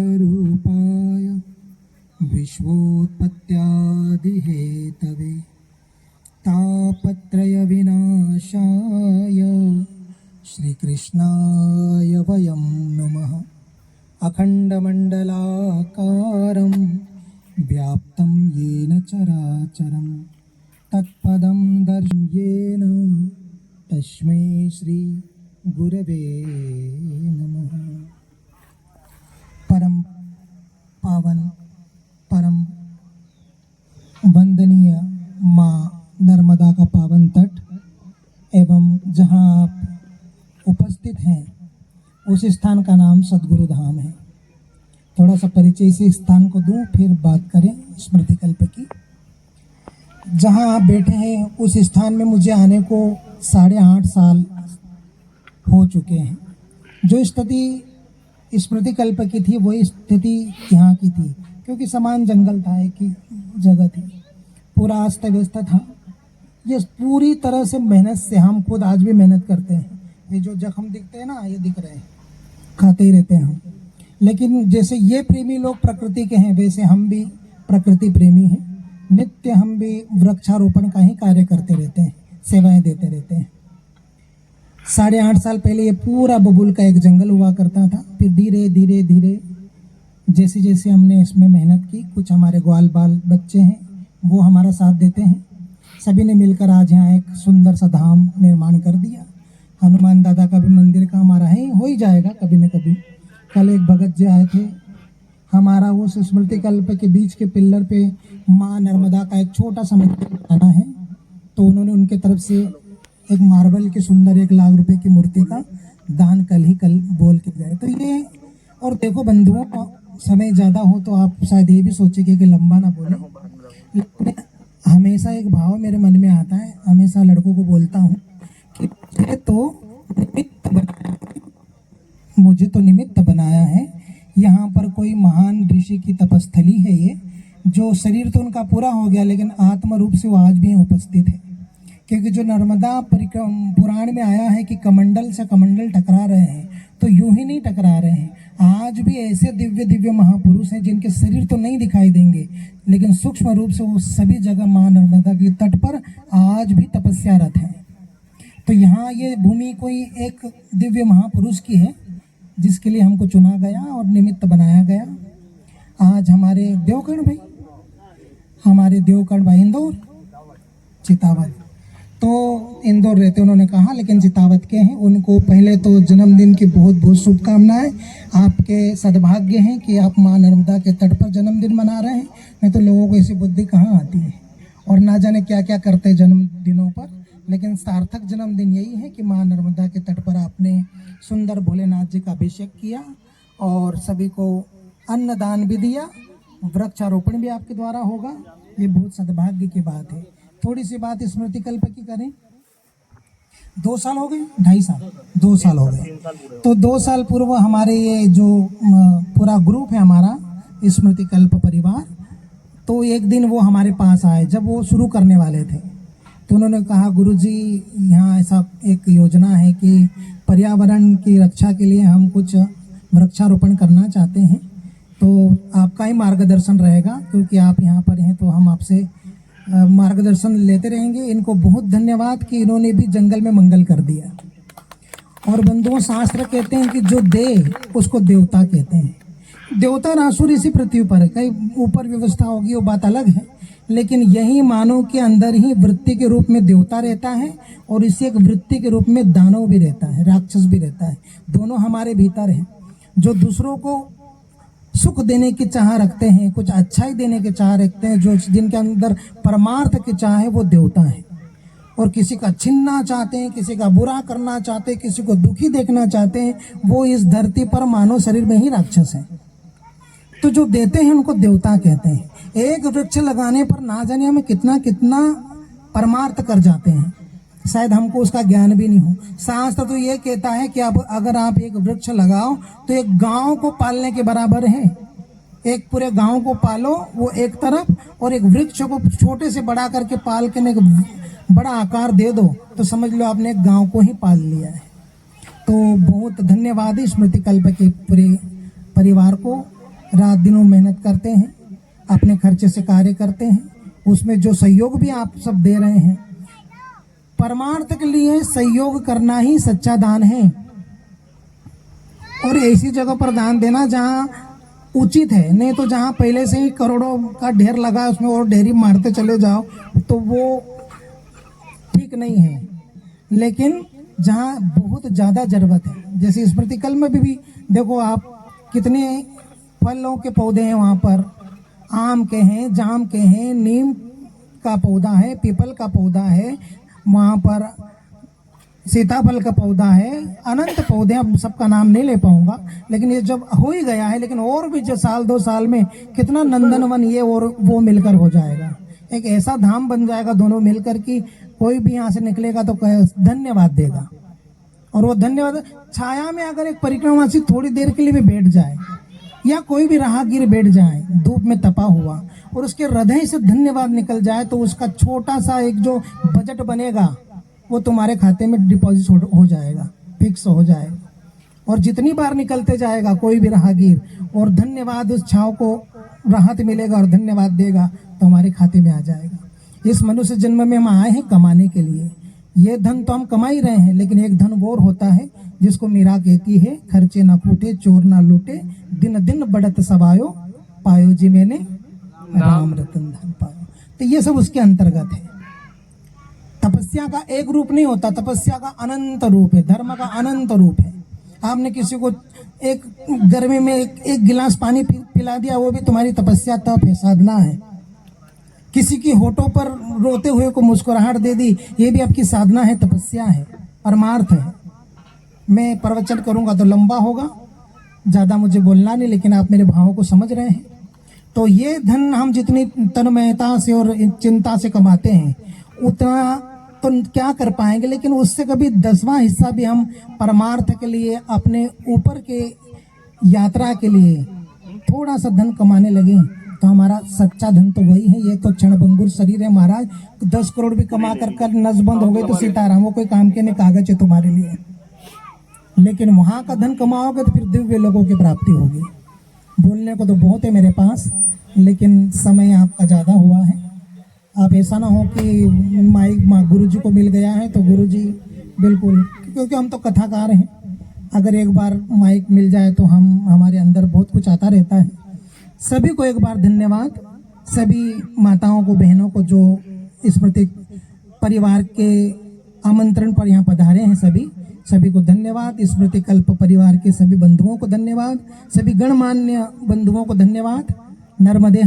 सच्चिदानन्दरूपाय विश्वोत्पत्त्यादिहेतवे तापत्रयविनाशाय श्रीकृष्णाय वयं नुमः। अखण्डमण्डलाकारं व्याप्तं येन चराचरं तत्पदं दर्शयेन तस्मै श्री गुरवे नमः। परम पावन परम वंदनीय माँ नर्मदा का पावन तट एवं जहाँ आप उपस्थित हैं उस स्थान का नाम सद्गुरु धाम है। थोड़ा सा परिचय इसी स्थान को दूं, फिर बात करें स्मृति कल्प की। जहाँ आप बैठे हैं उस स्थान में मुझे आने को 8.5 साल हो चुके हैं। जो स्थिति स्मृति कल्प की थी वही स्थिति यहाँ की थी, क्योंकि समान जंगल था, एक ही जगह थी, पूरा अस्त व्यस्त था। ये पूरी तरह से मेहनत से, हम खुद आज भी मेहनत करते हैं। ये जो जख्म दिखते हैं ना, ये दिख रहे हैं, खाते ही रहते हैं हम। लेकिन जैसे ये प्रेमी लोग प्रकृति के हैं, वैसे हम भी प्रकृति प्रेमी हैं। नित्य हम भी वृक्षारोपण का ही कार्य करते रहते हैं, सेवाएं देते रहते हैं। 8.5 साल पहले ये पूरा बबूल का एक जंगल हुआ करता था। फिर धीरे धीरे धीरे जैसे जैसे हमने इसमें मेहनत की, कुछ हमारे ग्वाल बाल बच्चे हैं वो हमारा साथ देते हैं, सभी ने मिलकर आज यहाँ एक सुंदर सा धाम निर्माण कर दिया। हनुमान दादा का भी मंदिर का हमारा है, हो ही जाएगा कभी न कभी। कल एक भगत जी आए थे, हमारा उस स्मृति कल्प के बीच के पिल्लर पे माँ नर्मदा का एक छोटा सा मंदिर बनाना है, तो उन्होंने उनके तरफ से एक मार्बल की सुंदर 1 लाख रुपए की मूर्ति का दान कल बोल के गए। तो ये, और देखो बंधुओं, समय ज़्यादा हो तो आप शायद ये भी सोचेंगे कि लंबा ना बोले, लेकिन हमेशा एक भाव मेरे मन में आता है, हमेशा लड़कों को बोलता हूँ कि मुझे तो निमित्त बनाया है। यहाँ पर कोई महान ऋषि की तपस्थली है ये, जो शरीर तो उनका पूरा हो गया लेकिन आत्म रूप से वो आज भी उपस्थित है। क्योंकि जो नर्मदा पुराण में आया है कि कमंडल से कमंडल टकरा रहे हैं, तो यूं ही नहीं टकरा रहे हैं। आज भी ऐसे दिव्य दिव्य महापुरुष हैं जिनके शरीर तो नहीं दिखाई देंगे, लेकिन सूक्ष्म रूप से वो सभी जगह माँ नर्मदा के तट पर आज भी तपस्यारत हैं। तो यहाँ ये भूमि कोई एक दिव्य महापुरुष की है, जिसके लिए हमको चुना गया और निमित्त बनाया गया। आज हमारे देवकर्ण भाई इंदौर चितावत, तो इंदौर रहते उन्होंने कहा, लेकिन चितावत के हैं। उनको पहले तो जन्मदिन की बहुत बहुत शुभकामनाएं। आपके सद्भाग्य हैं कि आप माँ नर्मदा के तट पर जन्मदिन मना रहे हैं, नहीं तो लोगों को ऐसी बुद्धि कहाँ आती है और ना जाने क्या क्या करते हैं जन्मदिनों पर। लेकिन सार्थक जन्मदिन यही है कि माँ नर्मदा के तट पर आपने सुंदर भोलेनाथ जी का अभिषेक किया और सभी को अन्नदान भी दिया, वृक्षारोपण भी आपके द्वारा होगा। ये बहुत सद्भाग्य की बात है। थोड़ी सी बात स्मृति कल्प की करें। 2 साल हो गए, 2.5 साल, 2 साल हो गए। तो 2 साल पूर्व हमारे ये जो पूरा ग्रुप है हमारा स्मृति कल्प परिवार, तो एक दिन वो हमारे पास आए जब वो शुरू करने वाले थे। तो उन्होंने कहा, गुरुजी यहाँ ऐसा एक योजना है कि पर्यावरण की रक्षा के लिए हम कुछ वृक्षारोपण करना चाहते हैं, तो आपका ही मार्गदर्शन रहेगा, क्योंकि आप यहाँ पर हैं तो हम आपसे मार्गदर्शन लेते रहेंगे। इनको बहुत धन्यवाद कि इन्होंने भी जंगल में मंगल कर दिया। और बंधुओं, शास्त्र कहते हैं कि जो दे उसको देवता कहते हैं। देवता और असुर इसी पृथ्वी पर है, कहीं ऊपर व्यवस्था होगी वो बात अलग है, लेकिन यही मानव के अंदर ही वृत्ति के रूप में देवता रहता है और इसी एक वृत्ति के रूप में दानव भी रहता है, राक्षस भी रहता है। दोनों हमारे भीतर हैं। जो दूसरों को सुख देने की चाह रखते हैं, कुछ अच्छाई देने की चाह रखते हैं, जो जिनके अंदर परमार्थ की चाह है, वो देवता है। और किसी का छीनना चाहते हैं, किसी का बुरा करना चाहते हैं, किसी को दुखी देखना चाहते हैं, वो इस धरती पर मानव शरीर में ही राक्षस है। तो जो देते हैं उनको देवता कहते हैं। एक वृक्ष लगाने पर ना जाने हमें कितना कितना परमार्थ कर जाते हैं। शायद हमको उसका ज्ञान भी नहीं हो। शास्त्र तो ये कहता है कि अब अगर आप एक वृक्ष लगाओ तो एक गांव को पालने के बराबर है। एक पूरे गांव को पालो वो एक तरफ, और एक वृक्ष को छोटे से बड़ा करके पाल के एक बड़ा आकार दे दो तो समझ लो आपने एक गांव को ही पाल लिया है। तो बहुत धन्यवाद स्मृति कल्प के पूरे परिवार को। रात दिनों मेहनत करते हैं, अपने खर्चे से कार्य करते हैं, उसमें जो सहयोग भी आप सब दे रहे हैं। परमार्थ के लिए सहयोग करना ही सच्चा दान है, और ऐसी जगह पर दान देना जहाँ उचित है, नहीं तो जहाँ पहले से ही करोड़ों का ढेर लगा है उसमें और ढेरी मारते चले जाओ तो वो ठीक नहीं है। लेकिन जहाँ बहुत ज़्यादा ज़रूरत है, जैसे स्मृति कल में भी देखो आप कितने फलों के पौधे हैं वहाँ पर, आम के हैं, जाम के हैं, नीम का पौधा है, पीपल का पौधा है, वहाँ पर सीताफल का पौधा है, अनंत पौधे, अब सबका नाम नहीं ले पाऊंगा, लेकिन ये जब हो ही गया है, लेकिन और भी जो साल 2 साल में कितना नंदनवन ये और वो मिलकर हो जाएगा, एक ऐसा धाम बन जाएगा दोनों मिलकर कि कोई भी यहाँ से निकलेगा तो धन्यवाद देगा। और वो धन्यवाद छाया में अगर एक परिक्रमावासी थोड़ी देर के लिए भी बैठ जाए या कोई भी राहगीर बैठ जाए धूप में तपा हुआ और उसके हृदय से धन्यवाद निकल जाए तो उसका छोटा सा एक जो बजट बनेगा वो तुम्हारे खाते में डिपॉजिट हो जाएगा, फिक्स हो जाएगा। और जितनी बार निकलते जाएगा कोई भी राहगीर और धन्यवाद उस छाव को राहत मिलेगा और धन्यवाद देगा तो हमारे खाते में आ जाएगा। इस मनुष्य जन्म में हम आए हैं कमाने के लिए, ये धन तो हम कमा ही रहे हैं, लेकिन एक धन और होता है जिसको मीरा कहती है, खर्चे ना फूटे चोर ना लूटे, दिन दिन बढ़त सवायो, पायो जी मैंने राम रतन धन पायो। तो ये सब उसके अंतर्गत है। तपस्या का एक रूप नहीं होता, तपस्या का अनंत रूप है, धर्म का अनंत रूप है। आपने किसी को एक गर्मी में एक गिलास पानी पिला दिया, वो भी तुम्हारी तपस्या, तप है, साधना है। किसी की होठों पर रोते हुए को मुस्कुराहट दे दी, ये भी आपकी साधना है, तपस्या है, परमार्थ है। मैं प्रवचन करूंगा तो लंबा होगा, ज़्यादा मुझे बोलना नहीं, लेकिन आप मेरे भावों को समझ रहे हैं। तो ये धन हम जितनी तन्मयता से और चिंता से कमाते हैं उतना तो क्या कर पाएंगे, लेकिन उससे कभी 10वां हिस्सा भी हम परमार्थ के लिए, अपने ऊपर के यात्रा के लिए थोड़ा सा धन कमाने लगे तो हमारा सच्चा धन तो वही है। ये तो क्षणभंगुर शरीर है महाराज, 10 करोड़ भी कमा कर नसबंद हो गए तो सीताराम, वो कोई काम के नहीं, कागज है तुम्हारे लिए। लेकिन वहाँ का धन कमाओगे तो फिर दिव्य लोगों की प्राप्ति होगी। बोलने को तो बहुत है मेरे पास, लेकिन समय आपका ज़्यादा हुआ है। आप ऐसा ना हो कि माइक गुरु जी को मिल गया है तो गुरु जी बिल्कुल, क्योंकि हम तो कथाकार हैं, अगर एक बार माइक मिल जाए तो हमारे अंदर बहुत कुछ आता रहता है। सभी को एक बार धन्यवाद, सभी माताओं को, बहनों को जो स्मृति परिवार के आमंत्रण पर यहाँ पधारे हैं, सभी को धन्यवाद। स्मृति कल्प परिवार के सभी बंधुओं को धन्यवाद, सभी गणमान्य बंधुओं को धन्यवाद। नर्मदे।